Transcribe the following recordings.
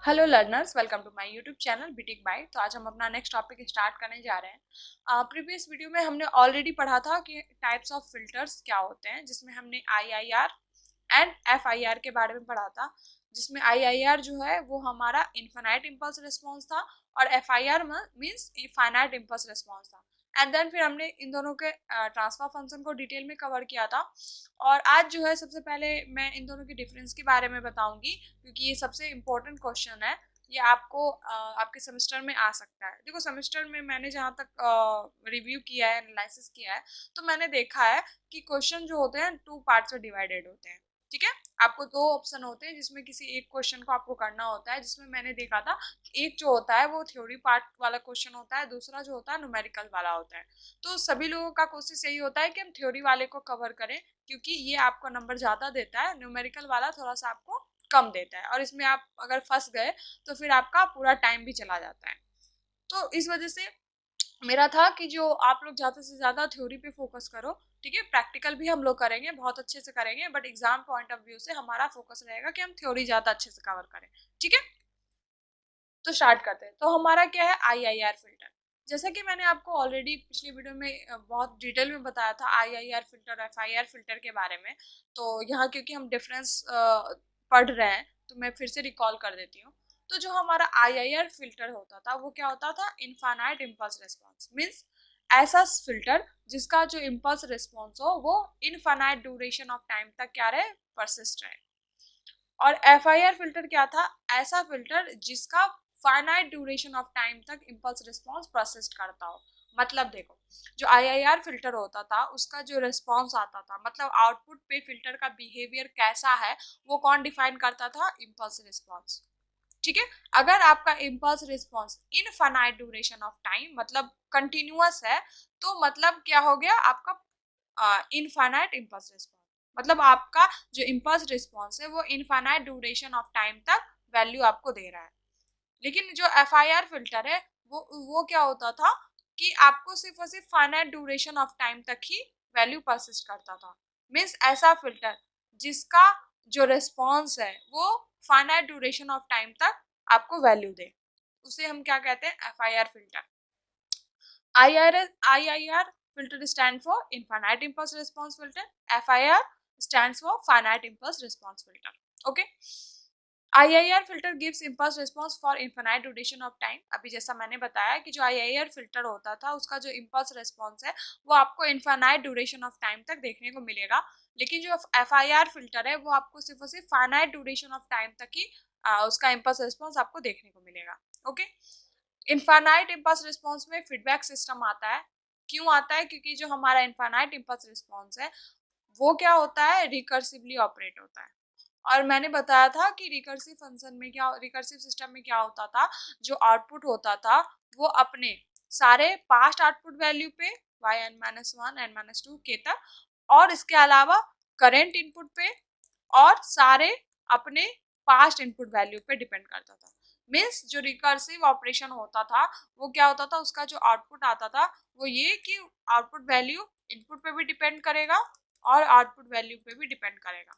Hello learners, welcome to my YouTube channel BTech by. तो आज हम अपना नेक्स्ट टॉपिक स्टार्ट करने जा रहे हैं। प्रीवियस वीडियो में हमने ऑलरेडी पढ़ा था कि टाइप्स ऑफ फिल्टर्स क्या होते हैं, जिसमें हमने आईआईआर एंड एफआईआर के बारे में पढ़ा था। जिसमें आईआईआर जो है वो हमारा इनफाइनाइट इम्पल्स रिस्पॉन्स था और FIR means finite impulse response था। एंड देन फिर हमने इन दोनों के ट्रांसफर फंक्शन को डिटेल में कवर किया था। और आज जो है सबसे पहले मैं इन दोनों के डिफरेंस के बारे में बताऊंगी, क्योंकि ये सबसे इम्पोर्टेंट क्वेश्चन है। ये आपको आपके सेमेस्टर में आ सकता है। देखो, सेमेस्टर में मैंने जहाँ तक रिव्यू किया है, एनालिसिस किया है, तो मैंने देखा है कि क्वेश्चन जो होते हैं 2 पार्ट्स में डिवाइडेड होते हैं। ठीक है, आपको 2 ऑप्शन होते हैं जिसमें किसी एक क्वेश्चन को आपको करना होता है। जिसमें मैंने देखा था कि एक जो होता है वो थ्योरी पार्ट वाला क्वेश्चन होता है, दूसरा जो होता है न्यूमेरिकल वाला होता है। तो सभी लोगों का कोशिश यही होता है कि हम थ्योरी वाले को कवर करें, क्योंकि ये आपको नंबर ज़्यादा देता है। न्यूमेरिकल वाला थोड़ा सा आपको कम देता है, और इसमें आप अगर फंस गए तो फिर आपका पूरा टाइम भी चला जाता है। तो इस वजह से मेरा था कि जो आप लोग ज़्यादा से ज़्यादा थ्योरी पे फोकस करो। ठीक है, प्रैक्टिकल भी हम लोग करेंगे, बहुत अच्छे से करेंगे, but exam point of view से हमारा फोकस रहेगा कि हम थ्योरी ज़्यादा अच्छे से कवर करें। ठीक है, तो स्टार्ट करते हैं। तो हमारा क्या है, आईआईआर फिल्टर। जैसा कि मैंने आपको ऑलरेडी पिछली वीडियो में बहुत डिटेल में बताया था आईआईआर फिल्टर, एफआईआर फिल्टर के बारे में। तो यहाँ क्योंकि हम डिफरेंस पढ़ रहे हैं तो मैं फिर से रिकॉल कर देती हूँ। तो जो हमारा आईआईआर फिल्टर होता था वो क्या होता था, इनफाइनाइट इम्पल्स रिस्पॉन्स। मीन्स ऐसा फिल्टर जिसका जो इम्पल्स रिस्पॉन्स हो वो इनफाइनाइट ड्यूरेशन ऑफ टाइम तक क्या रहे, परसिस्ट रहे। और एफआईआर फिल्टर क्या था, ऐसा फिल्टर जिसका फाइनाइट ड्यूरेशन ऑफ टाइम तक इम्पल्स रिस्पॉन्स प्रोसेस करता हो। मतलब देखो, जो आईआईआर फिल्टर होता था उसका जो रिस्पॉन्स आता था, मतलब आउटपुट पे फिल्टर का बिहेवियर कैसा है, वो कौन डिफाइन करता था, इम्पल्स रिस्पॉन्स। ठीक है, अगर आपका impulse response infinite duration of time मतलब कंटिन्यूअस है, तो मतलब क्या हो गया आपका इनफाइनाइट इम्पल्स रिस्पॉन्स। मतलब आपका जो इम्पल्स रिस्पॉन्स है वो इनफाइनाइट ड्यूरेशन ऑफ टाइम तक वैल्यू आपको दे रहा है। लेकिन जो एफआईआर फिल्टर है वो क्या होता था कि आपको सिर्फ और सिर्फ फाइनाइट ड्यूरेशन ऑफ टाइम तक ही वैल्यू परसिस्ट करता था। मीन्स ऐसा फिल्टर जिसका जो रिस्पॉन्स है वो फाइनाइट ड्यूरेशन ऑफ टाइम तक आपको वैल्यू दे, उसे हम क्या कहते हैं, FIR filter. IIR filter stand for infinite impulse response filter. FIR stands for finite impulse response filter. Okay. IIR filter gives impulse response for infinite duration of time. अभी जैसा मैंने बताया कि जो IIR filter होता था उसका जो impulse response है वो आपको infinite duration of time तक देखने को मिलेगा। लेकिन जो FIR filter है वो आपको सिर्फ और सिर्फ finite duration of time तक ही उसका impulse response आपको देखने को मिलेगा। ओके। इनफाइनाइट इम्पल्स रिस्पॉन्स में फीडबैक सिस्टम आता है। क्यों आता है, क्योंकि जो हमारा इनफाइनाइट इम्पल्स रिस्पॉन्स है वो क्या होता है, रिकर्सिवली ऑपरेट होता है। और मैंने बताया था कि रिकर्सिव फंक्शन में क्या, रिकर्सिव सिस्टम में क्या होता था, जो आउटपुट होता था वो अपने सारे पास्ट आउटपुट वैल्यू पे yn-1 n-2 के तक, और इसके अलावा करेंट इनपुट पे, और सारे अपने पास्ट इनपुट वैल्यू पे डिपेंड करता था। मीन्स जो रिकर्सिव ऑपरेशन होता था वो क्या होता था, उसका जो आउटपुट आता था वो ये कि आउटपुट वैल्यू इनपुट पे भी डिपेंड करेगा और आउटपुट वैल्यू पे भी डिपेंड करेगा।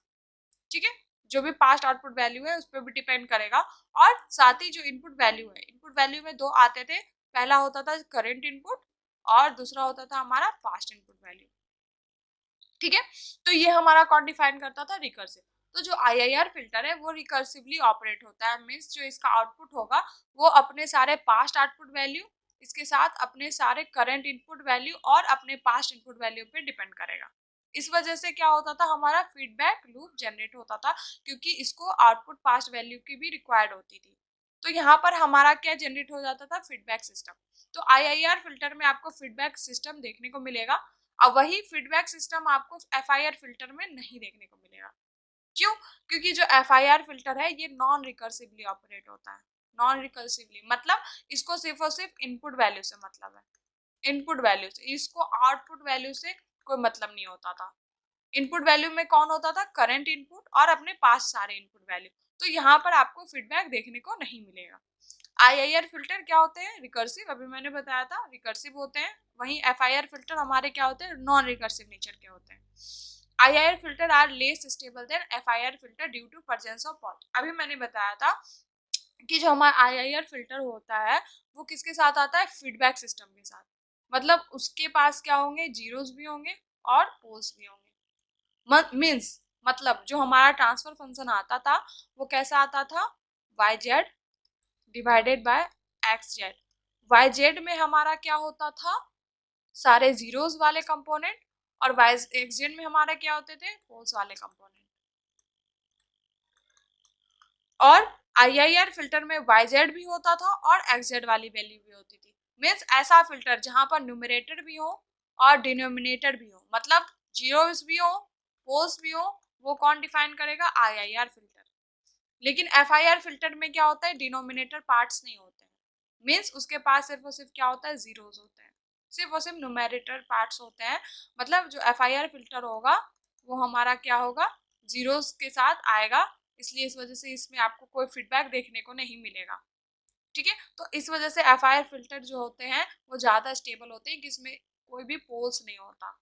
ठीक है, जो भी पास्ट आउटपुट वैल्यू है उस पर भी डिपेंड करेगा। और साथ ही जो इनपुट वैल्यू है, इनपुट वैल्यू में 2 आते थे। पहला होता था करेंट इनपुट और दूसरा होता था हमारा पास्ट इनपुट वैल्यू। ठीक है, तो ये हमारा कौन डिफाइन करता था, रिकर्सिव। तो जो आईआईआर फिल्टर है वो रिकर्सिवली ऑपरेट होता है। मीन्स जो इसका आउटपुट होगा वो अपने सारे पास्ट आउटपुट वैल्यू, इसके साथ अपने सारे करंट इनपुट वैल्यू और अपने पास्ट इनपुट वैल्यू पे डिपेंड करेगा। इस वजह से क्या होता था, हमारा फीडबैक लूप जनरेट होता था, क्योंकि इसको आउटपुट पास्ट वैल्यू की भी रिक्वायर्ड होती थी। तो यहाँ पर हमारा क्या जनरेट हो जाता था, फीडबैक सिस्टम। तो आईआईआर फिल्टर में आपको फीडबैक सिस्टम देखने को मिलेगा। अब वही फीडबैक सिस्टम आपको एफआईआर फिल्टर में नहीं देखने को मिलेगा। क्यों, क्योंकि जो एफआईआर फिल्टर है ये नॉन रिकर्सिवली ऑपरेट होता है। नॉन रिकर्सिवली मतलब इसको सिर्फ और सिर्फ इनपुट वैल्यू से मतलब है, इनपुट वैल्यू से, इसको आउटपुट वैल्यू से कोई मतलब नहीं होता था। इनपुट वैल्यू में कौन होता था, करंट इनपुट और अपने पास सारे इनपुट वैल्यू। तो यहाँ पर आपको फीडबैक देखने को नहीं मिलेगा। आईआईआर फिल्टर क्या होते हैं, रिकर्सिव, अभी मैंने बताया था रिकर्सिव होते हैं। वहीं एफआईआर फिल्टर हमारे क्या होते हैं, नॉन रिकर्सिव नेचर के होते हैं। IIR filter are less stable than FIR filter due to presence of fault. अभी मैंने बताया था कि जो हमारा IIR फिल्टर होता है वो किसके साथ आता है, फीडबैक सिस्टम के साथ। मतलब उसके पास क्या होंगे, जीरोस भी होंगे और पोल्स भी होंगे। मीन्स मतलब जो हमारा ट्रांसफर फंक्शन आता था वो कैसा आता था, YZ divided by XZ। YZ में हमारा क्या होता था, सारे जीरोस वाले कंपोनेंट, और XZ में हमारा क्या होते थे, पोल्स वाले कंपोनेंट। और IIR फिल्टर में YZ भी होता था और XZ वाली वैल्यू भी होती थी। मीन्स ऐसा फिल्टर जहां पर न्यूमरेटर भी हो और डिनोमिनेटर भी हो, मतलब जीरोस भी हो पोल्स भी हो, वो कौन डिफाइन करेगा, IIR फिल्टर। लेकिन FIR फिल्टर में क्या होता है, डिनोमिनेटर पार्ट्स नहीं होते हैं। मीन्स उसके पास सिर्फ और सिर्फ क्या होता है, जीरोस होते हैं, सिर्फ और सिर्फ न्यूमरेटर पार्ट्स होते हैं। मतलब जो FIR फिल्टर होगा वो हमारा क्या होगा, जीरोस के साथ आएगा, इसलिए इस वजह से इसमें आपको कोई फीडबैक देखने को नहीं मिलेगा। ठीक है, तो इस वजह से FIR फिल्टर जो होते हैं वो ज्यादा स्टेबल होते हैं कि इसमें कोई भी पोल्स नहीं होता।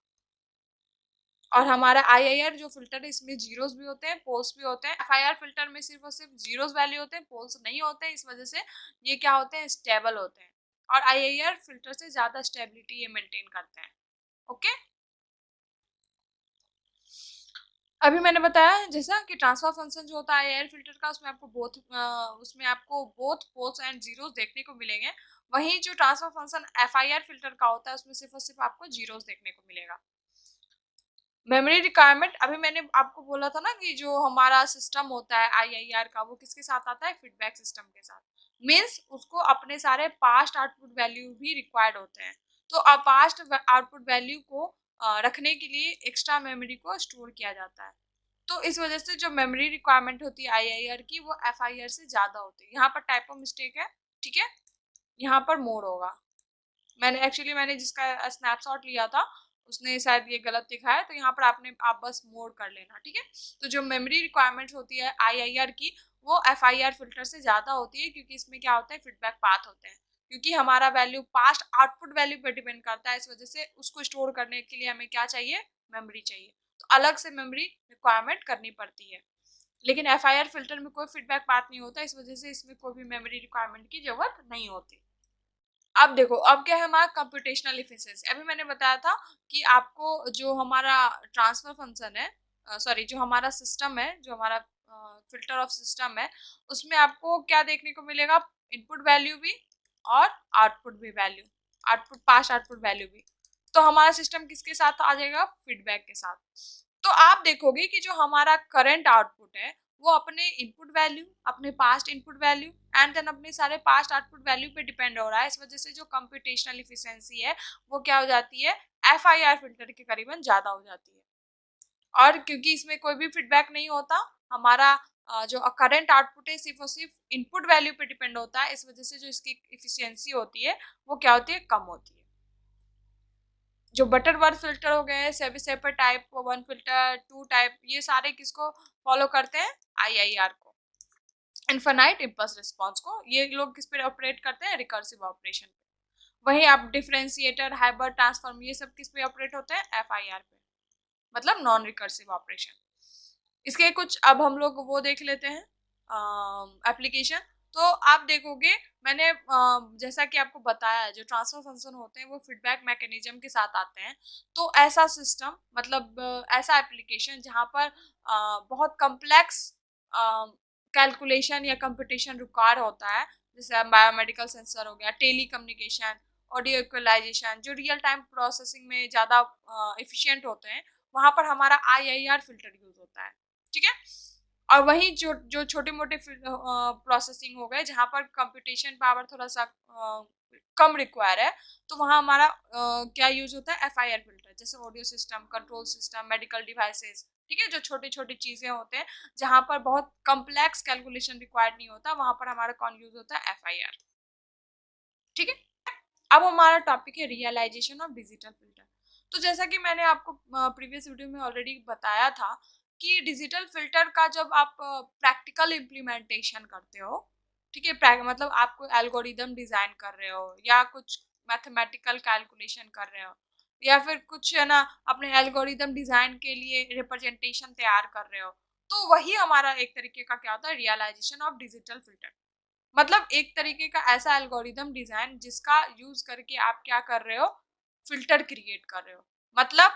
और हमारा IIR जो फिल्टर है इसमें जीरोस भी होते हैं पोल्स भी होते हैं। FIR फिल्टर में सिर्फ और सिर्फ जीरोस वैल्यू होते हैं, पोल्स नहीं होते हैं, इस वजह से ये क्या होते हैं, स्टेबल होते हैं। और IIR फिल्टर से ज्यादा स्टेबिलिटी ये मेंटेन करते हैं। ओके, अभी मैंने बताया जैसा कि ट्रांसफर फंक्शन जो होता है IIR फिल्टर का, उसमें आपको बोथ पोल्स एंड जीरोस देखने को मिलेंगे। वहीं जो ट्रांसफर फंक्शन FIR फिल्टर का होता है उसमें सिर्फ और सिर्फ आपको जीरोस देखने को मिलेगा। मेमोरी रिक्वायरमेंट, अभी मैंने आपको बोला था ना कि जो हमारा सिस्टम होता है IIR का वो किसके साथ आता है, फीडबैक सिस्टम के साथ। मीन्स उसको अपने सारे पास्ट आउटपुट वैल्यू भी रिक्वायर्ड होते हैं। तो पास्ट आउटपुट वैल्यू को रखने के लिए एक्स्ट्रा मेमोरी को स्टोर किया जाता है। तो इस वजह से जो मेमोरी रिक्वायरमेंट होती है IIR की वो FIR से ज्यादा होती है। यहाँ पर टाइप ऑफ मिस्टेक है, ठीक है, यहाँ पर मोर होगा। मैंने जिसका स्नैपशॉट लिया था उसने शायद ये गलत दिखा है, तो यहाँ पर आप बस मोड कर लेना, ठीक है। तो जो मेमोरी रिक्वायरमेंट होती है IIR की वो FIR फिल्टर से ज्यादा होती है, क्योंकि इसमें क्या होता है, फीडबैक पाथ होते हैं। क्योंकि हमारा वैल्यू पास्ट आउटपुट वैल्यू पर डिपेंड करता है, इस वजह से उसको स्टोर करने के लिए हमें क्या चाहिए, मेमोरी चाहिए। तो अलग से मेमोरी रिक्वायरमेंट करनी पड़ती है। लेकिन FIR फिल्टर में कोई फीडबैक पाथ नहीं होता, इस वजह से इसमें कोई भी मेमोरी रिक्वायरमेंट की जरूरत नहीं होती। अब देखो, अब क्या है हमारा कंप्यूटेशनल इफिशिएंसी। अभी मैंने बताया था कि आपको जो हमारा ट्रांसफर फंक्शन है, सॉरी जो हमारा सिस्टम है, जो हमारा फिल्टर ऑफ सिस्टम है, उसमें आपको क्या देखने को मिलेगा, इनपुट वैल्यू भी और आउटपुट भी वैल्यू, आउटपुट पास आउटपुट वैल्यू भी। तो हमारा सिस्टम किसके साथ आ जाएगा, फीडबैक के साथ। तो आप देखोगे कि जो हमारा करंट आउटपुट है वो अपने इनपुट वैल्यू, अपने past input value and then अपने सारे पास्ट आउटपुट वैल्यू पे डिपेंड हो रहा है। इस वजह से जो कंप्यूटेशनल इफिशिएंसी है वो क्या हो जाती है, FIR फिल्टर के करीबन ज्यादा हो जाती है। और क्योंकि इसमें कोई भी फीडबैक नहीं होता, हमारा जो करंट आउटपुट है सिर्फ और सिर्फ इनपुट वैल्यू पे डिपेंड होता है, इस वजह से जो इसकी इफिशियंसी होती है वो क्या होती है, कम होती है। जो बटरवर्थ फिल्टर हो गए, सेपर type, one filter, two type, ये सारे किसको फॉलो करते हैं, IIR को, इनफाइनाइट इम्पल्स रिस्पॉन्स को। ये लोग किस पे ऑपरेट करते हैं, रिकर्सिव ऑपरेशन पे। वहीं आप डिफरेंशिएटर, हाइब्रिड ट्रांसफॉर्म, ये सब किस पे ऑपरेट होते हैं, FIR पे, मतलब नॉन रिकर्सिव ऑपरेशन। इसके कुछ अब हम लोग वो देख लेते हैं एप्लीकेशन। तो आप देखोगे मैंने जैसा कि आपको बताया है, जो ट्रांसफर फंक्शन होते हैं वो फीडबैक मैकेनिज्म के साथ आते हैं। तो ऐसा सिस्टम, मतलब ऐसा एप्लीकेशन जहाँ पर बहुत कम्प्लेक्स कैलकुलेशन या कंप्यूटेशन रिक्वायर होता है, जैसे बायोमेडिकल सेंसर हो गया, टेली कम्युनिकेशन, ऑडियो इक्वलाइजेशन, जो रियल टाइम प्रोसेसिंग में ज़्यादा एफिशिएंट होते हैं, वहाँ पर हमारा IIR फिल्टर यूज होता है, ठीक है। और वहीं जो छोटे मोटे प्रोसेसिंग हो गए जहाँ पर कंप्यूटेशन पावर थोड़ा सा कम रिक्वायर है, तो वहाँ हमारा क्या यूज होता है, FIR फिल्टर, जैसे audio system, control system, medical devices, ठीक है। जो छोटी छोटी चीजें होते हैं जहाँ पर बहुत कम्प्लेक्स कैलकुलेशन रिक्वायर्ड नहीं होता, वहां पर हमारा कौन यूज होता है, FIR, ठीक है। अब हमारा टॉपिक है रियलाइजेशन ऑफ डिजिटल फिल्टर। तो जैसा कि मैंने आपको प्रीवियस वीडियो में ऑलरेडी बताया था कि डिजिटल फिल्टर का जब आप प्रैक्टिकल इम्प्लीमेंटेशन करते हो, ठीक है, मतलब आप कोई एल्गोरिदम डिजाइन कर रहे हो या कुछ मैथमेटिकल कैलकुलेशन कर रहे हो या फिर कुछ है ना अपने एल्गोरिदम डिजाइन के लिए रिप्रेजेंटेशन तैयार कर रहे हो, तो वही हमारा एक तरीके का क्या होता है, रियलाइजेशन ऑफ डिजिटल फिल्टर। मतलब एक तरीके का ऐसा एल्गोरिदम डिजाइन जिसका यूज करके आप क्या कर रहे हो, फिल्टर क्रिएट कर रहे हो। मतलब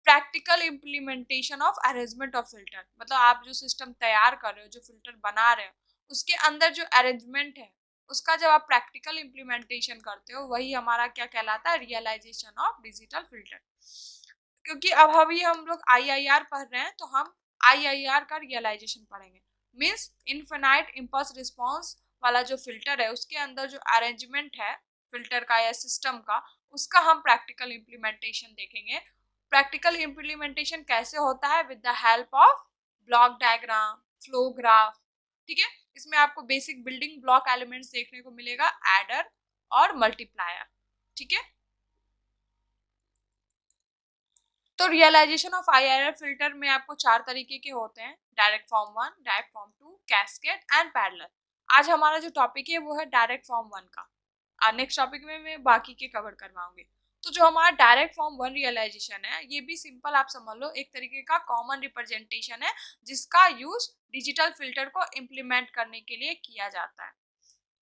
practical implementation of arrangement of filter, मतलब आप जो सिस्टम तैयार कर रहे हो, जो फिल्टर बना रहे हो, उसके अंदर जो अरेंजमेंट है उसका जब आप प्रैक्टिकल इम्प्लीमेंटेशन करते हो, वही हमारा क्या कहलाता है, रियलाइजेशन ऑफ डिजिटल फिल्टर। क्योंकि अब अभी हम लोग आईआईआर पढ़ रहे हैं तो हम आईआईआर का रियलाइजेशन पढ़ेंगे। मींस इनफिनाइट इम्पल्स रिस्पांस वाला जो फिल्टर है उसके अंदर जो अरेंजमेंट है फिल्टर का या सिस्टम का, उसका हम प्रैक्टिकल इम्प्लीमेंटेशन देखेंगे। प्रैक्टिकल इम्प्लीमेंटेशन कैसे होता है, with the help of block diagram, flow graph. ठीक है, इसमें आपको बेसिक बिल्डिंग ब्लॉक एलिमेंट्स देखने को मिलेगा, एडर और मल्टीप्लायर। ठीक है, तो रियलाइजेशन ऑफ आईआरएफ फिल्टर में आपको 4 तरीके के होते हैं, direct form 1, direct form 2, cascade and parallel. आज हमारा जो टॉपिक है वो है डायरेक्ट फॉर्म 1 का, और नेक्स्ट टॉपिक में मैं बाकी के कवर करवाऊंगी। तो जो हमारा डायरेक्ट फॉर्म 1 रियलाइजेशन है, ये भी सिंपल आप समझ लो एक तरीके का कॉमन रिप्रेजेंटेशन है जिसका यूज डिजिटल फिल्टर को इम्प्लीमेंट करने के लिए किया जाता है।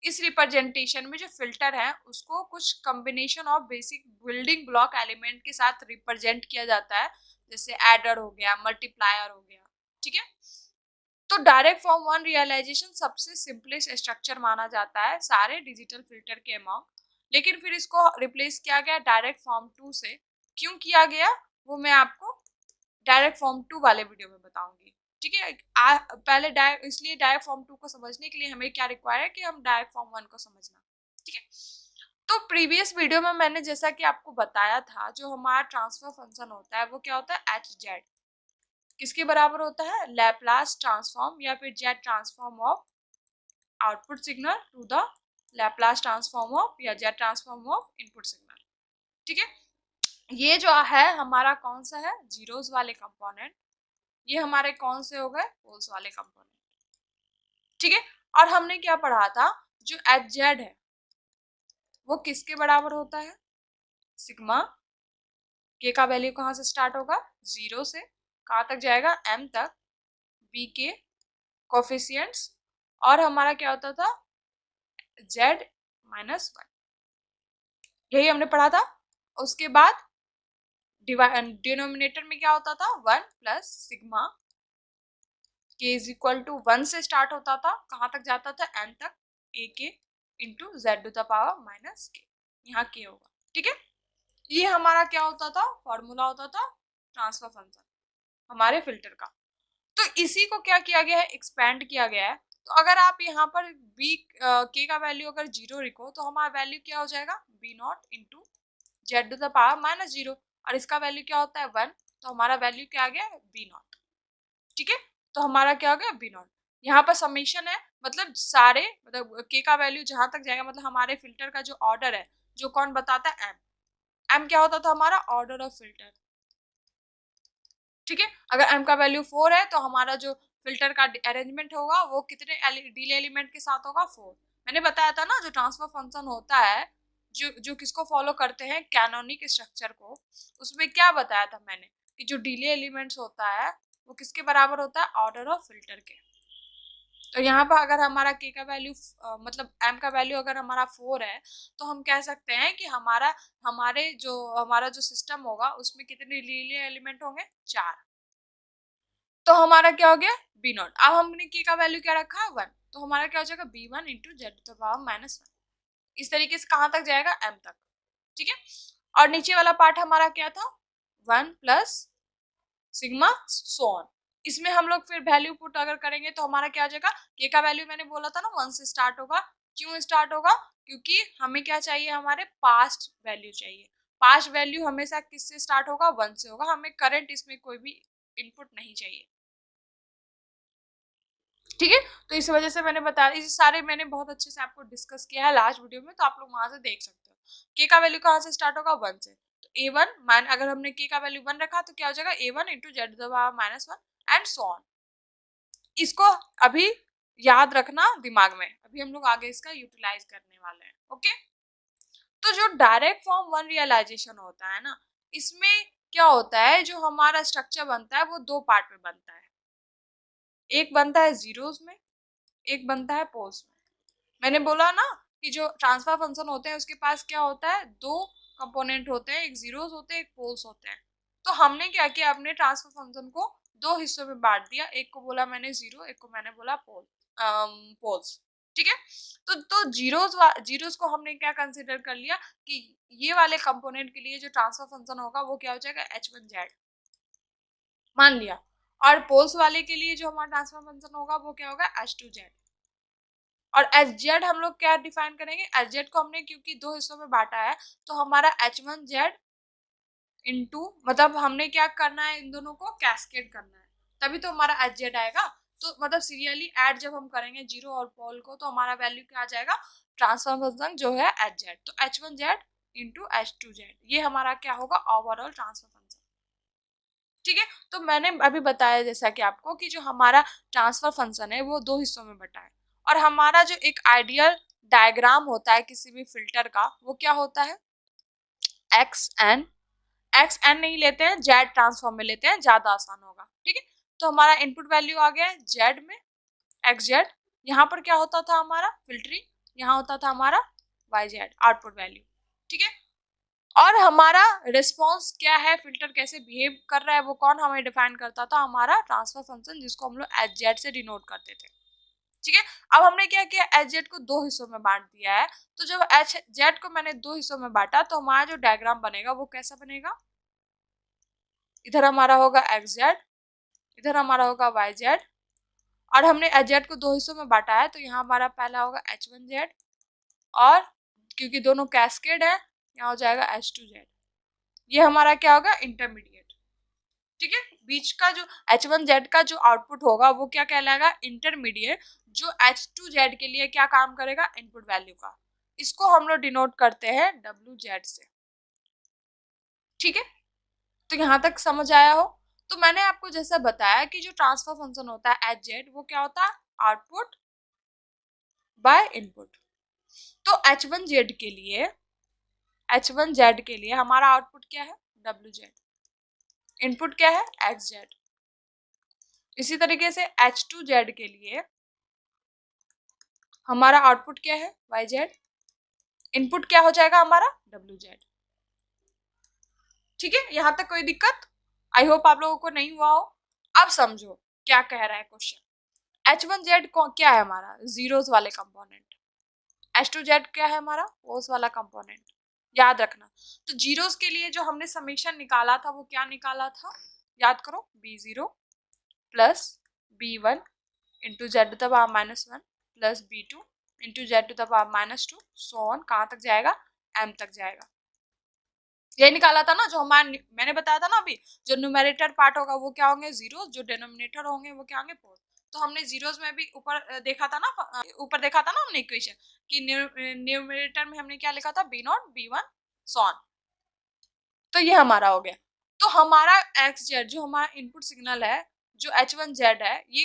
इस रिप्रेजेंटेशन में जो फिल्टर है उसको कुछ combination of basic building block element के साथ रिप्रेजेंट किया जाता है, जैसे एडर हो गया, मल्टीप्लायर हो गया। ठीक है, तो डायरेक्ट फॉर्म 1 रियलाइजेशन सबसे सिंपलेस्ट स्ट्रक्चर माना जाता है सारे डिजिटल फिल्टर के अमंग, लेकिन फिर इसको रिप्लेस किया गया डायरेक्ट फॉर्म 2 से। क्यों किया गया वो मैं आपको डायरेक्ट फॉर्म 2 वाले वीडियो में बताऊंगी। ठीक है, पहले इसलिए डायरेक्ट फॉर्म 2 को समझने के लिए हमें क्या रिक्वायर है कि हम डायरेक्ट फॉर्म 1 को समझना। ठीक है, तो प्रीवियस वीडियो में मैंने जैसा कि आपको बताया था, जो हमारा ट्रांसफर फंक्शन होता है वो क्या होता है, एच जेड। किसके बराबर होता है, लैप्लास ट्रांसफॉर्म या फिर Z transform of output signal to the Laplace transform of या Z transform of input signal. ठीक है, ये जो है हमारा कौन सा है, जीरोस वाले कंपोनेंट, ये हमारे कौन से हो गए, पोल्स वाले कंपोनेंट। ठीक है, और हमने क्या पढ़ा था, जो एच जेड है वो किसके बराबर होता है, सिग्मा के का वैल्यू कहाँ से स्टार्ट होगा, 0 से कहाँ तक जाएगा, m तक, b के कोफिशियंट्स, और हमारा क्या होता था, z -1, यही हमने पढ़ा था। उसके बाद डिनोमिनेटर में क्या होता था, 1 प्लस सिग्मा के इज इक्वल टू 1 से स्टार्ट होता था, कहाँ तक जाता था, n तक, a के into Z to the power minus के, यहाँ के होगा। ठीक है, ये हमारा क्या होता था, फॉर्मूला होता था ट्रांसफर फंक्शन हमारे फिल्टर का। तो इसी को क्या किया गया है, एक्सपेंड किया गया है। तो अगर आप यहाँ पर बी के का वैल्यू अगर 0 लिखो तो हमारा वैल्यू क्या हो जाएगा, B not into Z to the power -0, और इसका वैल्यू क्या होता है 1, तो हमारा वैल्यू क्या आ गया, बी नॉट। ठीक है, तो हमारा क्या हो गया, बी नॉट। यहाँ पर समीशन है, मतलब सारे, मतलब के का वैल्यू जहां तक जाएगा, मतलब हमारे फिल्टर का जो ऑर्डर है, जो कौन बताता है, एम क्या होता था, हमारा ऑर्डर ऑफ फिल्टर। ठीक है, अगर m का वैल्यू 4 है तो हमारा जो फिल्टर का अरेंजमेंट होगा वो कितने डिले एलिमेंट के साथ होगा, 4। मैंने बताया था ना, जो ट्रांसफर फंक्शन होता है, जो किसको फॉलो करते हैं, कैनोनिक स्ट्रक्चर को, उसमें क्या बताया था मैंने कि जो डिले एलिमेंट्स होता है वो किसके बराबर होता है, ऑर्डर ऑफ फिल्टर के। तो यहाँ पर अगर हमारा k का वैल्यू मतलब m का वैल्यू अगर हमारा 4 है, तो हम कह सकते हैं कि हमारा जो सिस्टम होगा उसमें कितने डिले एलिमेंट होंगे, 4। तो हमारा क्या हो गया, बी नॉट। अब हमने के का वैल्यू क्या रखा है, 1, तो हमारा क्या हो जाएगा, B one into Z to the power -1। इस तरीके से कहाँ तक जाएगा, m तक। ठीक है, और नीचे वाला पार्ट हमारा क्या था, 1 प्लस सिग्मा सोन। इसमें हम लोग फिर वैल्यू पुट अगर करेंगे तो हमारा क्या हो जाएगा, के का वैल्यू मैंने बोला था ना 1 से स्टार्ट होगा। क्यों स्टार्ट होगा, क्योंकि हमें क्या चाहिए, हमारे पास्ट वैल्यू चाहिए। पास्ट वैल्यू हमेशा किससे स्टार्ट होगा, 1 से होगा, हमें करंट इसमें कोई भी इनपुट नहीं चाहिए। ठीक है, तो इस वजह से मैंने बताया, ये सारे मैंने बहुत अच्छे से आपको डिस्कस किया है लास्ट वीडियो में, तो आप लोग वहां से देख सकते हो। के का वैल्यू कहाँ से स्टार्ट होगा, 1 से, तो a1 मान, अगर हमने के का वैल्यू 1 रखा तो क्या हो जाएगा, a1 into Z -1 and so on. इसको अभी याद रखना दिमाग में, अभी हम लोग आगे इसका यूटिलाइज करने वाले हैं। ओके, तो जो डायरेक्ट फॉर्म 1 रियलाइजेशन होता है ना, इसमें क्या होता है, जो हमारा स्ट्रक्चर बनता है वो 2 पार्ट में बनता है। एक बनता है जीरोस में, एक बनता है पोल्स में। मैंने बोला ना कि जो ट्रांसफर फंक्शन होते हैं उसके पास क्या होता है, दो कंपोनेंट होते हैं, एक जीरोस होते हैं, एक पोल्स होते हैं। तो हमने क्या किया, अपने ट्रांसफर फंक्शन को दो हिस्सों में बांट दिया, एक को बोला मैंने जीरो, एक को मैंने बोला पोल्स। ठीक है, तो जीरोस को हमने क्या कंसिडर कर लिया कि ये वाले कंपोनेंट के लिए जो ट्रांसफर फंक्शन होगा वो क्या हो जाएगा, H1Z मान लिया। और पोल्स वाले के लिए जो हमारा ट्रांसफर फंक्शन होगा वो क्या होगा, H2Z। और Hz हम लोग क्या डिफाइन करेंगे, Hz को हमने क्योंकि दो हिस्सों में बांटा है तो हमारा H1Z इंटू, मतलब हमने क्या करना है, इन दोनों को कैस्केड करना है, तभी तो हमारा Hz आएगा। तो मतलब सीरियली ऐड जब हम करेंगे जीरो और पोल को तो हमारा वैल्यू क्या आ जाएगा, ट्रांसफर फंक्शन जो है Hz, तो H1Z इंटू H2Z, ये हमारा क्या होगा, ओवरऑल ट्रांसफर फंक्शन। ठीक है, तो मैंने अभी बताया जैसा कि आपको कि जो हमारा ट्रांसफर फंक्शन है वो दो हिस्सों में बटा है, और हमारा जो एक आइडियल डायग्राम होता है किसी भी फिल्टर का वो क्या होता है, एक्स एन नहीं लेते हैं, जेड ट्रांसफॉर्म में लेते हैं, ज्यादा आसान होगा। ठीक है, तो हमारा इनपुट वैल्यू आ गया है जेड में, एक्स जेड। यहाँ पर क्या होता था हमारा फिल्टरिंग, यहाँ होता था हमारा वाई जेड आउटपुट वैल्यू। ठीक है, और हमारा रिस्पॉन्स क्या है, फिल्टर कैसे बिहेव कर रहा है, वो कौन हमें डिफाइन करता था, हमारा ट्रांसफर फंक्शन, जिसको हम लोग एच जेड से डिनोट करते थे। ठीक है, अब हमने क्या किया, एच जेड को दो हिस्सों में बांट दिया है। तो जब एच जेड को मैंने दो हिस्सों में बांटा तो हमारा जो डायग्राम बनेगा वो कैसा बनेगा, इधर हमारा होगा एक्स जेड, इधर हमारा होगा वाई जेड, और हमने एच जेड को दो हिस्सों में बांटा है तो यहाँ हमारा पहला होगा H1Z, और क्योंकि दोनों कैस्केड है यहाँ हो जाएगा H2Z। ये हमारा क्या होगा, इंटरमीडिएट। ठीक है, बीच का जो H1Z का जो आउटपुट होगा वो क्या कहलाएगा, इंटरमीडिएट, जो H2Z के लिए क्या काम करेगा, इनपुट वैल्यू का। इसको हम लोग डिनोट करते हैं WZ से। ठीक है, तो यहाँ तक समझ आया हो। तो मैंने आपको जैसा बताया कि जो ट्रांसफर फंक्शन होता है Hz वो क्या होता है, आउटपुट बाय इनपुट। तो H1Z के लिए, H1Z के लिए हमारा आउटपुट क्या है, WZ, इनपुट क्या है, XZ। इसी तरीके से H2Z के लिए हमारा आउटपुट क्या है, YZ, इनपुट क्या हो जाएगा हमारा, WZ। ठीक है, यहां तक कोई दिक्कत, आई होप आप लोगों को नहीं हुआ हो। अब समझो क्या कह रहा है क्वेश्चन। H1Z क्या है हमारा, जीरोस वाले कंपोनेंट, H2Z क्या है हमारा, पोल्स वाला कंपोनेंट, याद रखना। तो जीरोस के लिए जो हमने समीशन निकाला था वो क्या निकाला था, याद करो, B0 plus B1 into Z to the power -1 plus B2 into Z to the power -2, so on, कहाँ तक जाएगा, M तक जाएगा। ये निकाला था ना, जो हमारा मैंने बताया था ना अभी, जो न्यूमरेटर पार्ट होगा वो क्या होंगे जीरो, जो डिनोमिनेटर होंगे वो क्या होंगे पोल। तो हमने जीरोस में भी ऊपर देखा था ना, ऊपर देखा था ना हमने इक्वेशन कि न्यूमरेटर में हमने क्या लिखा था, B0 B1 सॉन। तो ये हमारा हो गया। तो हमारा एक्स जेड जो हमारा इनपुट सिग्नल है, जो H1Z है, ये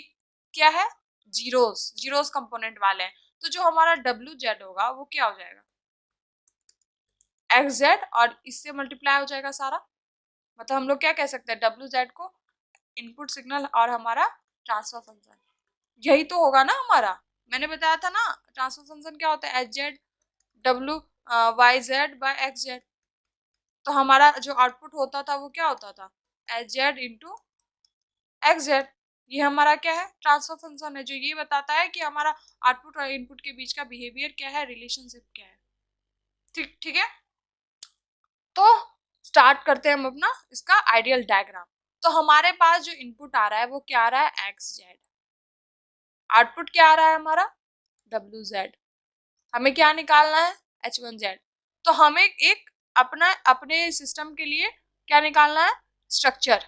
क्या है, जीरोस कंपोनेंट वाले हैं। तो जो हमारा WZ होगा वो क्या हो जाएगा, XZ, और इससे मल्टीप्लाई हो जाएगा सारा। मतलब हम लोग क्या कह सकते हैं, WZ को इनपुट सिग्नल और हमारा ट्रांसफर फंक्शन, यही तो होगा ना हमारा। मैंने बताया था ना ट्रांसफर फंक्शन क्या होता है, HZ WYZ बाय XZ। तो हमारा जो आउटपुट होता था वो क्या होता था, HZ इंटू XZ। ये हमारा क्या है, ट्रांसफर फंक्शन है, जो ये बताता है कि हमारा आउटपुट और इनपुट के बीच का बिहेवियर क्या है, रिलेशनशिप क्या है। ठीक ठीक है, तो स्टार्ट करते हैं हम अपना इसका आइडियल डायग्राम। तो हमारे पास जो इनपुट आ रहा है वो क्या आ रहा है, XZ, आउटपुट क्या आ रहा है हमारा, WZ। हमें क्या निकालना है, H1Z। तो हमें एक अपना अपने सिस्टम के लिए क्या निकालना है, स्ट्रक्चर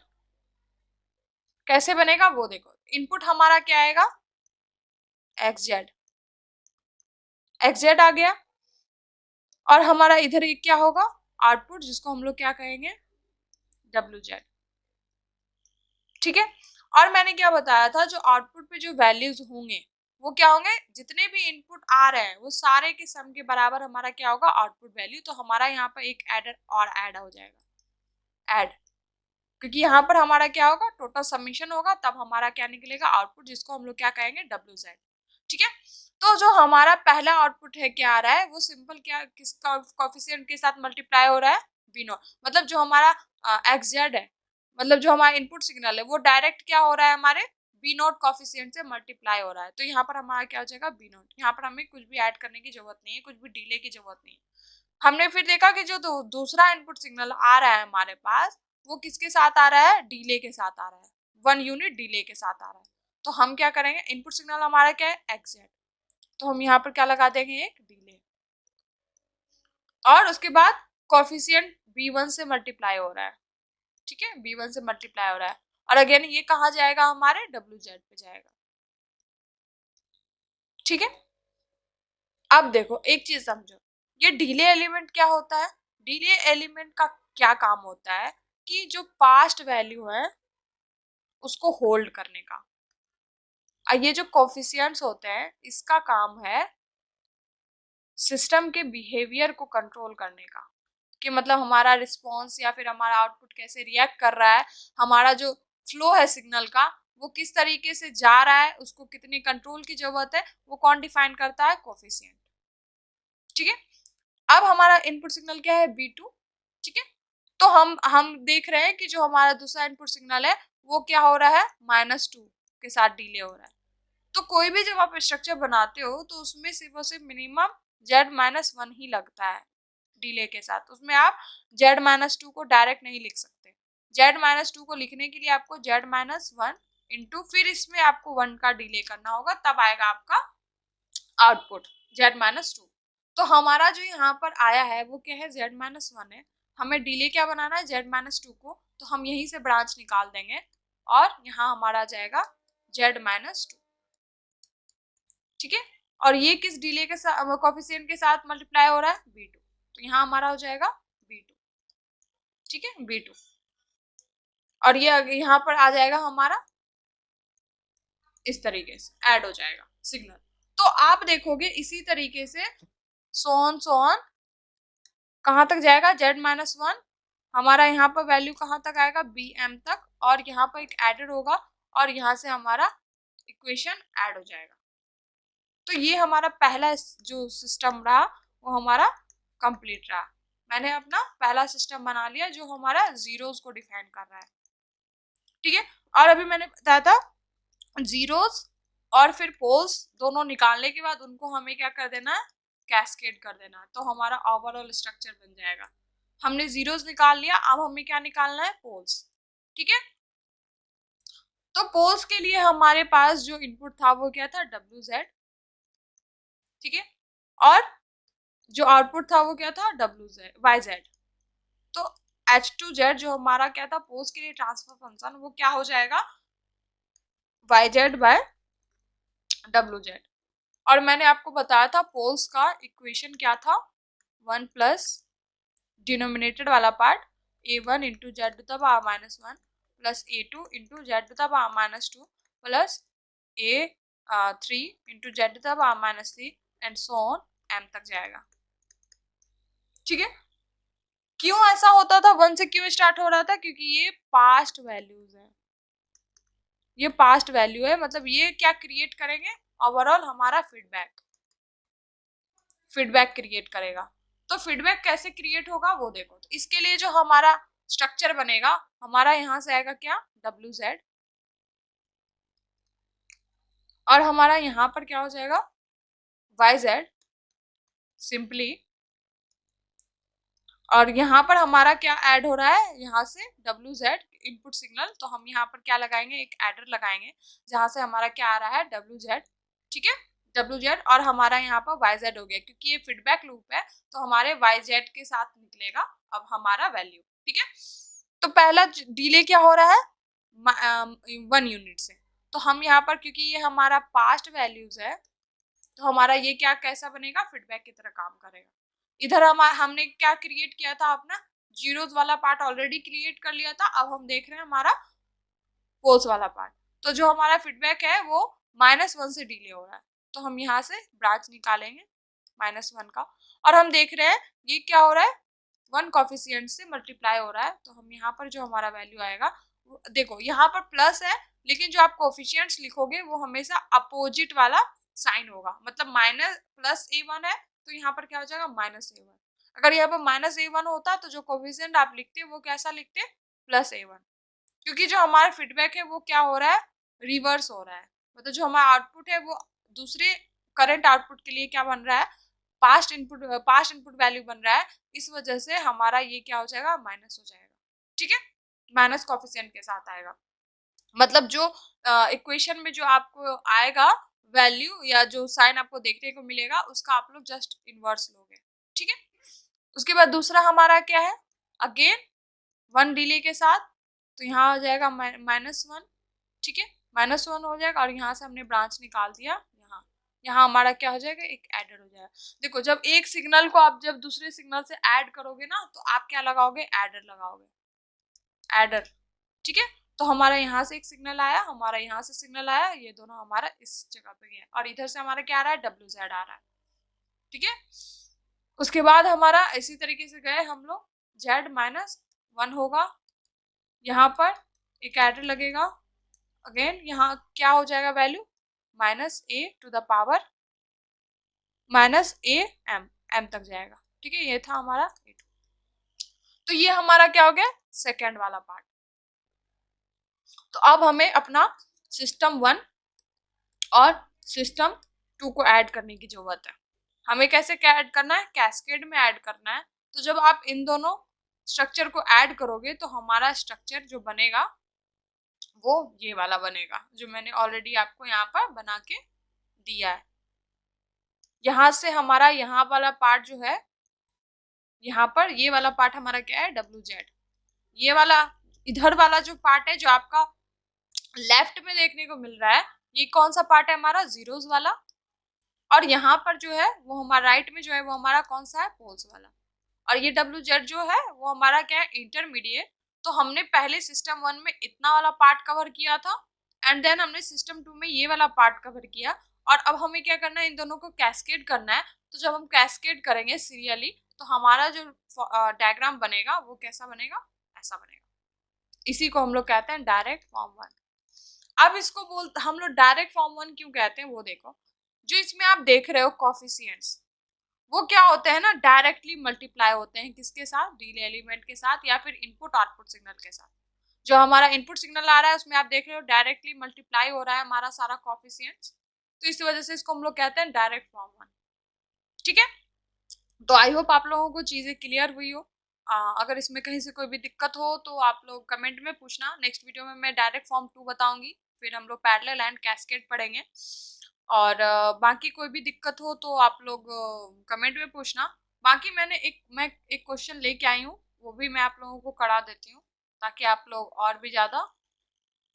कैसे बनेगा वो देखो। इनपुट हमारा क्या आएगा, XZ, XZ आ गया, और हमारा इधर एक क्या होगा, आउटपुट, जिसको हम लोग क्या कहेंगे, WZ। ठीक है, और मैंने क्या बताया था, जो आउटपुट पे जो वैल्यूज होंगे वो क्या होंगे, जितने भी इनपुट आ रहे हैं वो सारे के सम के बराबर हमारा क्या होगा, आउटपुट वैल्यू। तो हमारा यहाँ पर एक एडर और ऐड हो जाएगा, ऐड, क्योंकि यहाँ पर हमारा क्या होगा, टोटल सबमिशन होगा, तब हमारा क्या निकलेगा, आउटपुट, जिसको हम लोग क्या कहेंगे, WZ। ठीक है, तो जो हमारा पहला आउटपुट है क्या आ रहा है, वो सिंपल क्या किस कोफिशिएंट के साथ मल्टीप्लाई हो रहा है, बी नॉट। मतलब जो हमारा एक्स जेड है, मतलब जो हमारा इनपुट सिग्नल है, वो डायरेक्ट क्या हो रहा है, हमारे बी नॉट कोफिशिएंट से मल्टीप्लाई हो रहा है। तो यहाँ पर हमारा क्या हो जाएगा, बी नॉट। यहाँ पर हमें कुछ भी ऐड करने की जरूरत नहीं है, कुछ भी डिले की जरूरत नहीं है। हमने फिर देखा कि जो दूसरा इनपुट सिग्नल आ रहा है हमारे पास, वो किसके साथ आ रहा है, डिले के साथ आ रहा है, 1 यूनिट डिले के साथ आ रहा है। तो हम क्या करेंगे, इनपुट सिग्नल हमारा क्या है, एक्स जेड, तो हम यहाँ पर क्या लगा देंगे, एक डिले, और उसके बाद कोफिशिएंट b1 से मल्टीप्लाई हो रहा है, ठीक है, b1 से मल्टीप्लाई हो रहा है, और अगेन ये कहाँ जाएगा, हमारे wz पे जाएगा, ठीक है। अब देखो एक चीज समझो, ये डिले एलिमेंट क्या होता है, डिले एलिमेंट का क्या काम होता है कि जो पास्ट वैल्यू है उसको होल्ड करने का। ये जो कोफिशिएंट्स होते हैं, इसका काम है सिस्टम के बिहेवियर को कंट्रोल करने का, कि मतलब हमारा रिस्पॉन्स या फिर हमारा आउटपुट कैसे रिएक्ट कर रहा है, हमारा जो फ्लो है सिग्नल का वो किस तरीके से जा रहा है, उसको कितनी कंट्रोल की जरूरत है, वो कौन डिफाइन करता है, कोफिशिएंट, ठीक है। अब हमारा इनपुट सिग्नल क्या है, B2, ठीक है। तो हम देख रहे हैं कि जो हमारा दूसरा इनपुट सिग्नल है वो क्या हो रहा है, -2 के साथ डिले हो रहा है। तो कोई भी जब आप स्ट्रक्चर बनाते हो तो उसमें सिर्फ और सिर्फ मिनिमम z-1 ही लगता है डिले के साथ, उसमें आप z-2 को डायरेक्ट नहीं लिख सकते। z-2 को लिखने के लिए आपको z-1 इंटू फिर इसमें आपको 1 का डिले करना होगा, तब आएगा आपका आउटपुट z-2। तो हमारा जो यहाँ पर आया है वो क्या है, z-1 है, हमें डिले क्या बनाना है, z-2 को, तो हम यहीं से ब्रांच निकाल देंगे और यहाँ हमारा आ जाएगा z-2, ठीक है। और ये किस डिले के साथ, कोफिशिएंट के साथ मल्टीप्लाई हो रहा है, B2, तो यहाँ हमारा हो जाएगा B2, ठीक है, B2, और ये यहाँ पर आ जाएगा हमारा इस तरीके से ऐड हो जाएगा सिग्नल। तो आप देखोगे इसी तरीके से सोन कहाँ तक जाएगा, z-1, हमारा यहाँ पर वैल्यू कहाँ तक आएगा, bm तक, और यहाँ पर एक एडेड होगा और यहाँ से हमारा इक्वेशन ऐड हो जाएगा। तो ये हमारा पहला जो सिस्टम रहा वो हमारा कंप्लीट रहा। मैंने अपना पहला सिस्टम बना लिया जो हमारा जीरोस को डिफाइन कर रहा है, ठीक है। और अभी मैंने बताया था जीरोस और फिर पोल्स दोनों निकालने के बाद उनको हमें क्या कर देना है, कैस्केड कर देना है, तो हमारा ओवरऑल स्ट्रक्चर बन जाएगा। हमने जीरोस निकाल लिया, अब हमें क्या निकालना है, पोल्स, ठीक है। तो पोल्स के लिए हमारे पास जो इनपुट था वो क्या था, WZ, ठीक है, और जो आउटपुट था वो क्या था, YZ। तो H2Z जो हमारा क्या था, पोल्स के लिए ट्रांसफर फंक्शन, वो क्या हो जाएगा, YZ बाय WZ। और मैंने आपको बताया था पोल्स का इक्वेशन क्या था, 1 प्लस डिनोमिनेटेड वाला part A1 into Z⁻1 plus A2 into Z⁻2 plus A3 into Z⁻3 and so on m तक जाएगा, ठीक है। क्यों ऐसा होता था, 1 से क्यों स्टार्ट हो रहा था, क्योंकि ये पास्ट वैल्यूज है, ये पास्ट वैल्यू है, मतलब ये क्या क्रिएट करेंगे, ओवरऑल हमारा फीडबैक क्रिएट करेगा। तो फीडबैक कैसे क्रिएट होगा वो देखो। तो इसके लिए जो हमारा स्ट्रक्चर बनेगा, हमारा यहाँ से आएगा क्या, WZ, और हमारा यहाँ पर क्या हो जाएगा, YZ सिंपली, और यहाँ पर हमारा क्या ऐड हो रहा है, यहाँ से WZ इनपुट सिग्नल, तो हम यहाँ पर क्या लगाएंगे, एक एडर लगाएंगे जहाँ से हमारा क्या आ रहा है, WZ, ठीक है, WZ, और हमारा यहाँ पर YZ हो गया, क्योंकि ये फीडबैक लूप है तो हमारे YZ के साथ निकलेगा अब हमारा वैल्यू, ठीक है। तो पहला डिले क्या हो रहा है, 1 यूनिट से, तो हम यहाँ पर क्योंकि ये हमारा पास्ट वैल्यूज है तो हमारा ये क्या कैसा बनेगा, फीडबैक की तरह काम करेगा। इधर हमने क्या क्रिएट किया था, अपना जीरोस वाला पार्ट ऑलरेडी क्रिएट कर लिया था, अब हम देख रहे हैं हमारा पोल्स वाला पार्ट। तो जो हमारा फीडबैक है वो -1 से डिले हो रहा है, तो हम यहाँ से ब्रांच निकालेंगे -1 का, और हम देख रहे हैं ये क्या हो रहा है, 1 कोफिशिएंट से मल्टीप्लाई हो रहा है, तो हम यहाँ पर जो हमारा वैल्यू आएगा, देखो यहाँ पर प्लस है लेकिन जो आप कोफिशिएंट्स लिखोगे वो हमेशा अपोजिट वाला साइन होगा, मतलब माइनस प्लस a1 है तो यहाँ पर क्या हो जाएगा माइनस a1। अगर यहाँ पर माइनस a1 होता तो जो कोफिशिएंट आप लिखते वो कैसा लिखते, प्लस a1, क्योंकि जो हमारा फीडबैक है वो क्या हो रहा है, रिवर्स हो रहा है, मतलब जो हमारा आउटपुट है वो दूसरे करंट आउटपुट के लिए क्या बन रहा है, पास्ट इनपुट वैल्यू बन रहा है, इस वजह से हमारा ये क्या हो जाएगा, माइनस हो जाएगा। ठीक है, माइनस कोफिशिएंट के साथ आएगा, मतलब जो इक्वेशन में जो आपको आएगा वैल्यू या जो साइन आपको देखने को मिलेगा उसका आप लोग जस्ट इनवर्स लोगे। ठीक है, उसके बाद दूसरा हमारा क्या है, अगेन 1 डिले के साथ, तो यहाँ हो जाएगा -1। ठीक है, -1 हो जाएगा और यहाँ से हमने ब्रांच निकाल दिया, यहाँ हमारा क्या हो जाएगा, एक एडर हो जाएगा। देखो जब एक सिग्नल को आप जब दूसरे सिग्नल से ऐड करोगे ना तो आप क्या लगाओगे, एडर लगाओगे, एडर। ठीक है, तो हमारा यहाँ से एक सिग्नल आया, हमारा यहाँ से सिग्नल आया, ये दोनों हमारा इस जगह पे गया और इधर से हमारा क्या आ रहा है, WZ आ रहा है। ठीक है, उसके बाद हमारा इसी तरीके से गए हम लोग, Z-1 होगा, यहाँ पर एक एडर लगेगा, अगेन यहाँ क्या हो जाएगा वैल्यू, -a⁻⁻m m तक जाएगा। ठीक है, ये था हमारा A2। तो ये हमारा क्या हो गया, सेकेंड वाला पार्ट। तो अब हमें अपना सिस्टम 1 और सिस्टम 2 को ऐड करने की जरूरत है। हमें कैसे ऐड करना है, कैस्केड में ऐड करना है। तो जब आप इन दोनों स्ट्रक्चर को ऐड करोगे तो हमारा स्ट्रक्चर जो बनेगा वो ये वाला बनेगा, जो मैंने ऑलरेडी आपको यहाँ पर बना के दिया है। यहाँ से हमारा यहाँ वाला पार्ट जो है, यहाँ पर ये वाला पार्ट हमारा क्या है, WZ। ये वाला इधर वाला जो पार्ट है जो आपका लेफ्ट में देखने को मिल रहा है, ये कौन सा पार्ट है हमारा, जीरोस वाला। और यहाँ पर जो है वो हमारा राइट में जो है वो हमारा कौन सा है, पोल्स वाला। और ये WZ जो है वो हमारा क्या है, इंटरमीडिएट। तो हमने पहले सिस्टम 1 में इतना वाला पार्ट कवर किया था एंड देन हमने सिस्टम 2 में ये वाला पार्ट कवर किया, और अब हमें क्या करना है, इन दोनों को कैस्केड करना है। तो जब हम कैस्केड करेंगे सीरियली तो हमारा जो डायग्राम बनेगा वो कैसा बनेगा, ऐसा बनेगा। इसी को हम लोग कहते हैं डायरेक्ट फॉर्म 1। अब इसको हम लोग डायरेक्ट फॉर्म 1 क्यों कहते हैं वो देखो, जो इसमें आप देख रहे हो कोफिशिएंट्स वो क्या होते हैं ना, डायरेक्टली मल्टीप्लाई होते हैं किसके साथ, डिले एलिमेंट के साथ या फिर इनपुट आउटपुट सिग्नल के साथ। जो हमारा इनपुट सिग्नल आ रहा है उसमें आप देख रहे हो डायरेक्टली मल्टीप्लाई हो रहा है हमारा सारा कोफिशिएंट्स, तो इस वजह से इसको हम लोग कहते हैं डायरेक्ट फॉर्म 1। ठीक है, तो आई होप आप लोगों को चीजें क्लियर हुई हो। अगर इसमें कहीं से कोई भी दिक्कत हो तो आप लोग कमेंट में पूछना। नेक्स्ट वीडियो में मैं डायरेक्ट फॉर्म 2 बताऊंगी, फिर हम लोग पैरेलल एंड कैस्केड पढ़ेंगे। और बाकी कोई भी दिक्कत हो तो आप लोग कमेंट में पूछना। बाकी मैं एक क्वेश्चन लेके आई हूँ, वो भी मैं आप लोगों को करा देती हूँ ताकि आप लोग और भी ज़्यादा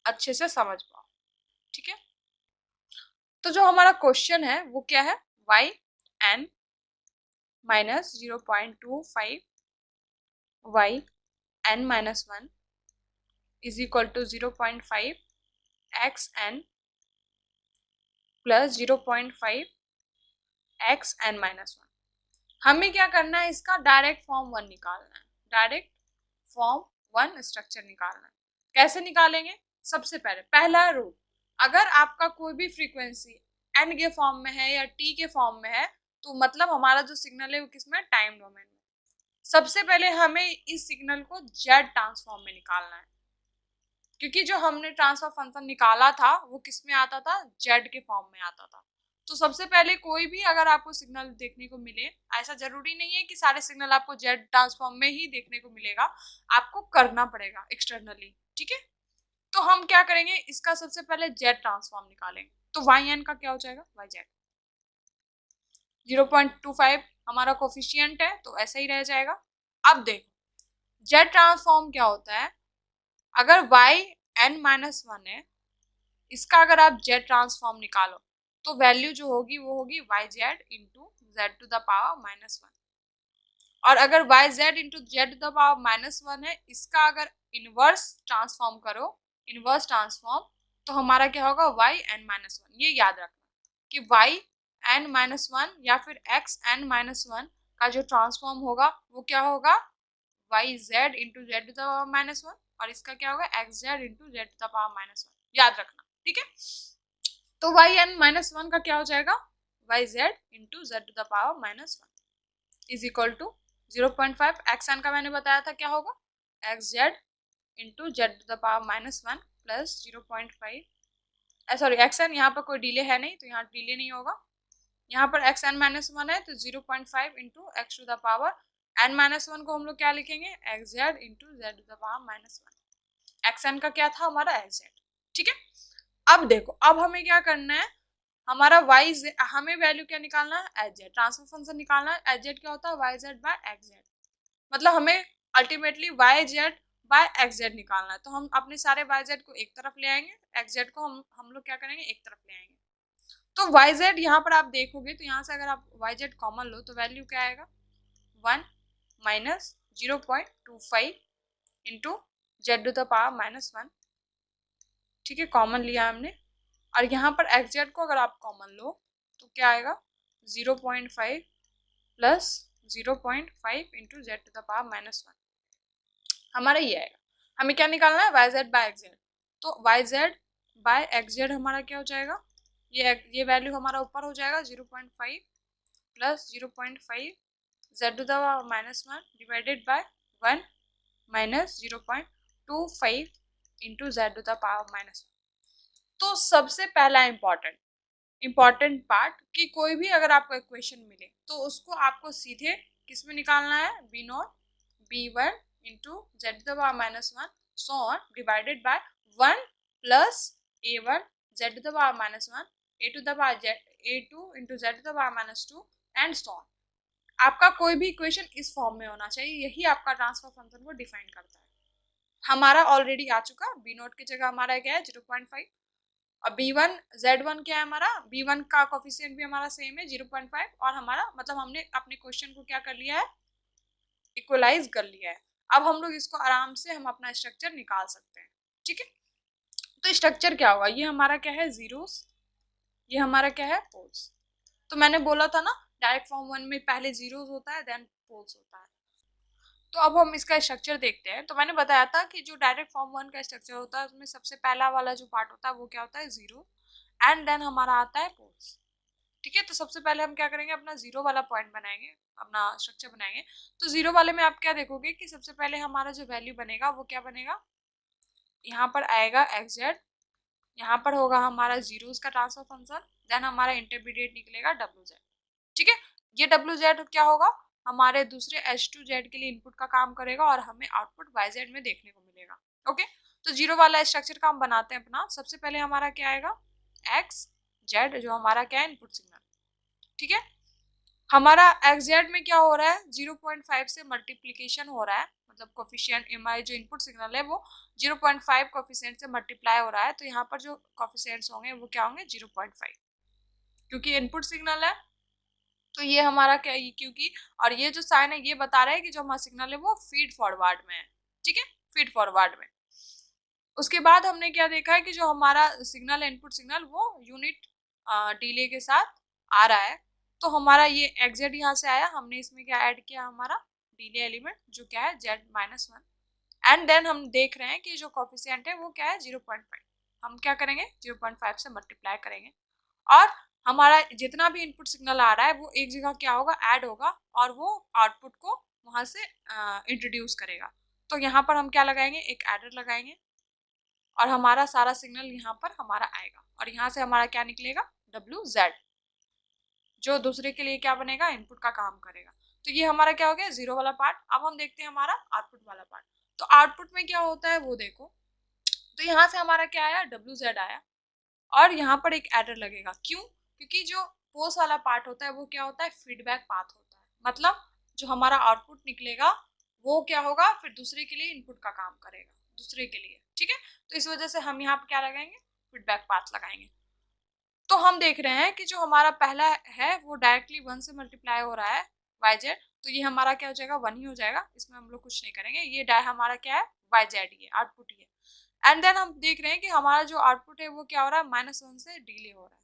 अच्छे से समझ पाओ। ठीक है, तो जो हमारा क्वेश्चन है वो क्या है, yn -0.25 yn-1 is equal to 0.5 xn plus 0.5 xn-1। हमें क्या करना है, इसका डायरेक्ट फॉर्म 1 निकालना है, डायरेक्ट फॉर्म 1 स्ट्रक्चर निकालना है। कैसे निकालेंगे, सबसे पहले पहला रूल, अगर आपका कोई भी फ्रीक्वेंसी n के फॉर्म में है या t के फॉर्म में है तो मतलब हमारा जो सिग्नल है वो किसमें, टाइम डोमेन में। सबसे पहले हमें इस सिग्नल को z ट्रांसफॉर्म में निकालना है, क्योंकि जो हमने ट्रांसफर फंक्शन निकाला था वो किस में आता था, z के फॉर्म में आता था। तो सबसे पहले कोई भी अगर आपको सिग्नल देखने को मिले, ऐसा जरूरी नहीं है कि सारे सिग्नल आपको z ट्रांसफॉर्म में ही देखने को मिलेगा, आपको करना पड़ेगा एक्सटर्नली। ठीक है, तो हम क्या करेंगे, इसका सबसे पहले z ट्रांसफॉर्म निकालेंगे। तो yn का क्या हो जाएगा, yz। 0.25 हमारा कोफिशिएंट है तो ऐसा ही रह जाएगा। अब देखो z ट्रांसफॉर्म क्या होता है, अगर yn-1 है, इसका अगर आप z ट्रांसफॉर्म निकालो तो वैल्यू जो होगी वो होगी yz इंटू z⁻⁻1। और अगर yz इंटू z⁻⁻1 है, इसका अगर इनवर्स ट्रांसफॉर्म करो, इनवर्स ट्रांसफॉर्म, तो हमारा क्या होगा, yn-1। ये याद रखना कि yn-1 या फिर xn-1 का जो ट्रांसफॉर्म होगा वो क्या होगा, yz इंटू z⁻⁻1 और इसका क्या होगा, xz इंटू z⁻⁻1। याद रखना, ठीक है। तो वाई एन माइनस वन का क्या हो जाएगा, Y Z into Z to the power minus one is equal to 0.5। X N का मैंने बताया था क्या होगा, X Z into Z to the power minus one plus 0.5, sorry X N, यहाँ पर कोई डिले है नहीं तो यहाँ डिले नहीं होगा, यहाँ पर एक्स एन माइनस वन है तो 0.5 into X to the power N minus one को हम लोग क्या लिखेंगे, X Z into Z to the power minus one. X N का क्या था हमारा एक्स जेड, ठीक है। अब देखो, अब हमें क्या करना है, हमारा वाई जेड, हमें वैल्यू क्या निकालना है, एच जेड, ट्रांसफर फंक्शन निकालना है। एच जेड क्या होता है, Y Z by X Z, मतलब हमें ultimately Y Z by X Z निकालना है। तो हम अपने सारे वाई जेड को एक तरफ ले आएंगे, एक्स जेड को हम लोग क्या करेंगे, एक तरफ ले आएंगे। तो वाई जेड यहाँ पर आप देखोगे तो यहाँ से अगर आप वाई जेड कॉमन लो तो वैल्यू क्या आएगा, 1 minus 0.25 into Z to the power minus one, ठीक है, कॉमन लिया हमने। और यहाँ पर एक्स जेड को अगर आप कॉमन लो तो क्या आएगा, 0.5 plus 0.5 into Z to the power minus one, हमारा ये आएगा। हमें क्या निकालना है, Y Z by X Z. तो Y Z by X Z हमारा क्या हो जाएगा, ये वैल्यू हमारा ऊपर हो जाएगा 0.5 plus 0.5 Z to the power minus one divided by 1 minus 0.25 into Z to the power minus one. तो सबसे पहला इम्पॉर्टेंट पार्ट कि कोई भी अगर आपको इक्वेशन मिले तो उसको आपको सीधे किस में निकालना है, B not B one into Z to the power minus one so on divided by 1 plus A one Z to the power minus one A to the power A two into Z to the power minus two and so on. आपका कोई भी equation इस form में होना चाहिए, यही आपका transfer function को डिफाइन करता है। हमारा ऑलरेडी आ चुका, बी नोट की जगह हमारा क्या है 0.5, और बी वन जेड वन क्या है हमारा, बी वन का कोफिशिएंट भी हमारा सेम है 0.5, और हमारा मतलब हमने अपने क्वेश्चन को क्या कर लिया है, इक्वलाइज कर लिया है। अब हम लोग इसको आराम से हम अपना स्ट्रक्चर निकाल सकते हैं, ठीक है। तो स्ट्रक्चर क्या होगा, ये हमारा क्या है जीरोस, ये हमारा क्या है पोल्स। तो मैंने बोला था ना डायरेक्ट फॉर्म वन में पहले जीरोस होता है देन पोल्स होता है। तो अब हम इसका स्ट्रक्चर देखते हैं। तो मैंने बताया था कि जो डायरेक्ट फॉर्म वन का स्ट्रक्चर होता है उसमें सबसे पहला वाला जो पार्ट होता है वो क्या होता है, जीरो, एंड देन हमारा आता है पोल्स, ठीक है। तो सबसे पहले हम क्या करेंगे, अपना जीरो वाला पॉइंट बनाएंगे, अपना स्ट्रक्चर बनाएंगे। तो जीरो वाले में आप क्या देखोगे कि सबसे पहले हमारा जो वैल्यू बनेगा वो क्या बनेगा, यहाँ पर आएगा एक्स जेड, यहाँ पर होगा हमारा जीरोस का ट्रांसफर फंक्शन, देन हमारा इंटरमीडिएट निकलेगा डब्ल्यू जेड, ठीक है। ये डब्ल्यू जेड क्या होगा, हमारे दूसरे H2Z के लिए इनपुट का काम करेगा और हमें आउटपुट YZ में देखने को मिलेगा, ओके। तो जीरो वाला स्ट्रक्चर का हम बनाते हैं अपना। सबसे पहले हमारा क्या आएगा, एक्स जेड जो हमारा क्या है इनपुट सिग्नल, ठीक है। हमारा एक्स जेड में क्या हो रहा है, 0.5 से मल्टीप्लीकेशन हो रहा है, मतलब कोफिशिएंट हमारे जो इनपुट सिग्नल है वो 0.5 कोफिशिएंट से मल्टीप्लाई हो रहा है। तो यहाँ पर जो कोफिशिएंट्स होंगे वो क्या होंगे, 0.5, क्योंकि इनपुट सिग्नल है। तो ये हमारा क्या है, क्योंकि और ये जो साइन है ये बता रहा है कि जो हमारा सिग्नल है वो फीड फॉरवर्ड में है, ठीक है, फीड फॉरवर्ड में। उसके बाद हमने क्या देखा है कि जो हमारा सिग्नल है इनपुट सिग्नल वो यूनिट डिले के साथ आ रहा है। तो हमारा ये एग्जेट यहाँ से आया, हमने इसमें क्या ऐड किया, हमारा डिले एलिमेंट जो क्या है Z minus one, and then हम देख रहे हैं कि जो कोफिशिएंट है वो क्या है 0.5, हम क्या करेंगे 0.5 से मल्टीप्लाई करेंगे, और हमारा जितना भी इनपुट सिग्नल आ रहा है वो एक जगह क्या होगा, ऐड होगा, और वो आउटपुट को वहां से इंट्रोड्यूस करेगा। तो यहाँ पर हम क्या लगाएंगे, एक एडर लगाएंगे, और हमारा सारा सिग्नल यहाँ पर हमारा आएगा, और यहाँ से हमारा क्या निकलेगा, WZ, जो दूसरे के लिए क्या बनेगा, इनपुट का काम करेगा। तो ये हमारा क्या हो गया, जीरो वाला पार्ट। अब हम देखते हैं हमारा आउटपुट वाला पार्ट। तो आउटपुट में क्या होता है वो देखो। तो यहाँ से हमारा क्या आया, WZ आया, और यहाँ पर एक एडर लगेगा। क्यों, क्योंकि जो पोस्ट वाला पार्ट होता है वो क्या होता है, फीडबैक पाथ होता है, मतलब जो हमारा आउटपुट निकलेगा वो क्या होगा, फिर दूसरे के लिए इनपुट का काम करेगा, दूसरे के लिए, ठीक है। तो इस वजह से हम यहाँ पर क्या लगाएंगे, फीडबैक पाथ लगाएंगे। तो हम देख रहे हैं कि जो हमारा पहला है वो डायरेक्टली 1 से मल्टीप्लाई हो रहा है YZ, तो ये हमारा क्या हो जाएगा, 1 ही हो जाएगा, इसमें हम लोग कुछ नहीं करेंगे। ये हमारा क्या है, YZ ही है, आउटपुट ही है। एंड देन हम देख रहे हैं कि हमारा जो आउटपुट है वो क्या हो रहा है, -1 से डिले हो रहा है।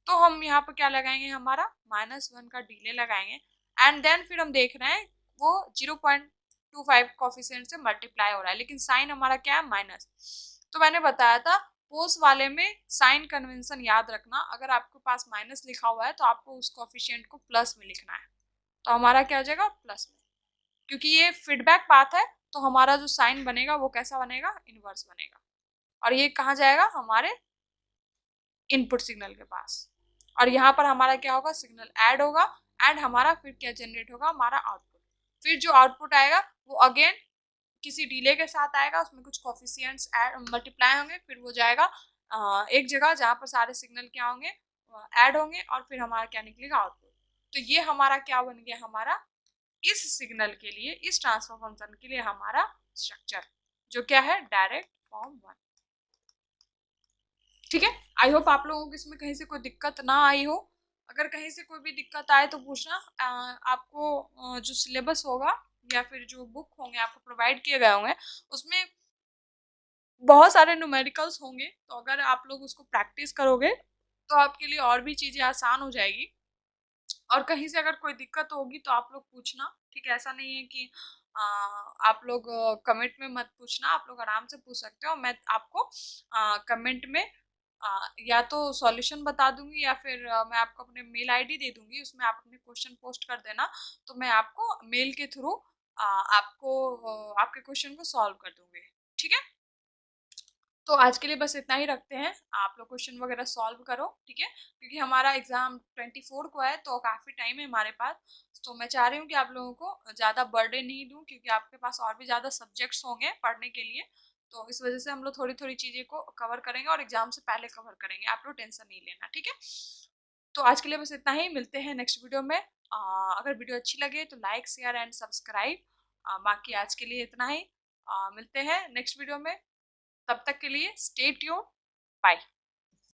तो हम यहाँ पर क्या लगाएंगे, हमारा -1 का डिले लगाएंगे, एंड देन फिर हम देख रहे हैं वो 0.25 कोफिशिएंट से मल्टीप्लाई हो रहा है, लेकिन साइन हमारा क्या है, माइनस। तो मैंने बताया था अपोज वाले में साइन कन्वेंशन याद रखना, अगर आपके पास माइनस लिखा हुआ है तो आपको उस कोफिशिएंट को प्लस में लिखना है, तो हमारा क्या हो जाएगा प्लस में। क्योंकि ये फीडबैक पाथ है तो हमारा जो साइन बनेगा वो कैसा बनेगा, इनवर्स बनेगा, और ये कहाँ जाएगा, हमारे इनपुट सिग्नल के पास, और यहाँ पर हमारा क्या होगा, सिग्नल ऐड होगा, एंड हमारा फिर क्या जनरेट होगा, हमारा आउटपुट। फिर जो आउटपुट आएगा वो अगेन किसी डिले के साथ आएगा, उसमें कुछ कोफिशिएंट्स मल्टीप्लाई होंगे, फिर वो जाएगा एक जगह जहाँ पर सारे सिग्नल क्या होंगे, ऐड होंगे, और फिर हमारा क्या निकलेगा, आउटपुट। तो ये हमारा क्या बन गया, हमारा इस सिग्नल के लिए, इस ट्रांसफर फंक्शन के लिए हमारा स्ट्रक्चर, जो क्या है, डायरेक्ट फॉर्म 1। ठीक है, आई होप आप लोगों को इसमें कहीं से कोई दिक्कत ना आई हो। अगर कहीं से कोई भी दिक्कत आए तो पूछना। आपको जो सिलेबस होगा या फिर जो बुक होंगे आपको प्रोवाइड किए गए होंगे, उसमें बहुत सारे न्यूमेरिकल्स होंगे, तो अगर आप लोग उसको प्रैक्टिस करोगे तो आपके लिए और भी चीज़ें आसान हो जाएगी। और कहीं से अगर कोई दिक्कत होगी तो आप लोग पूछना, ठीक है। ऐसा नहीं है कि आप लोग कमेंट में मत पूछना, आप लोग आराम से पूछ सकते हो। मैं आपको कमेंट में या तो सॉल्यूशन बता दूंगी, या फिर मैं आपको अपने मेल आईडी दे दूंगी, उसमें आप अपने क्वेश्चन पोस्ट कर देना, तो मैं आपको मेल के थ्रू आपको आपके क्वेश्चन को सॉल्व कर दूंगी, ठीक है। तो आज के लिए बस इतना ही रखते हैं, आप लोग क्वेश्चन वगैरह सॉल्व करो, ठीक है, क्योंकि हमारा एग्जाम 24 को है, तो काफ़ी टाइम है हमारे पास। तो मैं चाह रही हूँ कि आप लोगों को ज़्यादा बर्डन नहीं दूँ, क्योंकि आपके पास और भी ज़्यादा सब्जेक्ट्स होंगे पढ़ने के लिए, तो इस वजह से हम लोग थोड़ी थोड़ी चीज़ें को कवर करेंगे और एग्जाम से पहले कवर करेंगे, आप लोग टेंशन नहीं लेना, ठीक है। तो आज के लिए बस इतना ही, मिलते हैं नेक्स्ट वीडियो में। अगर वीडियो अच्छी लगे तो लाइक शेयर एंड सब्सक्राइब। बाकी आज के लिए इतना ही, मिलते हैं नेक्स्ट वीडियो में, तब तक के लिए स्टे ट्यून, बाय।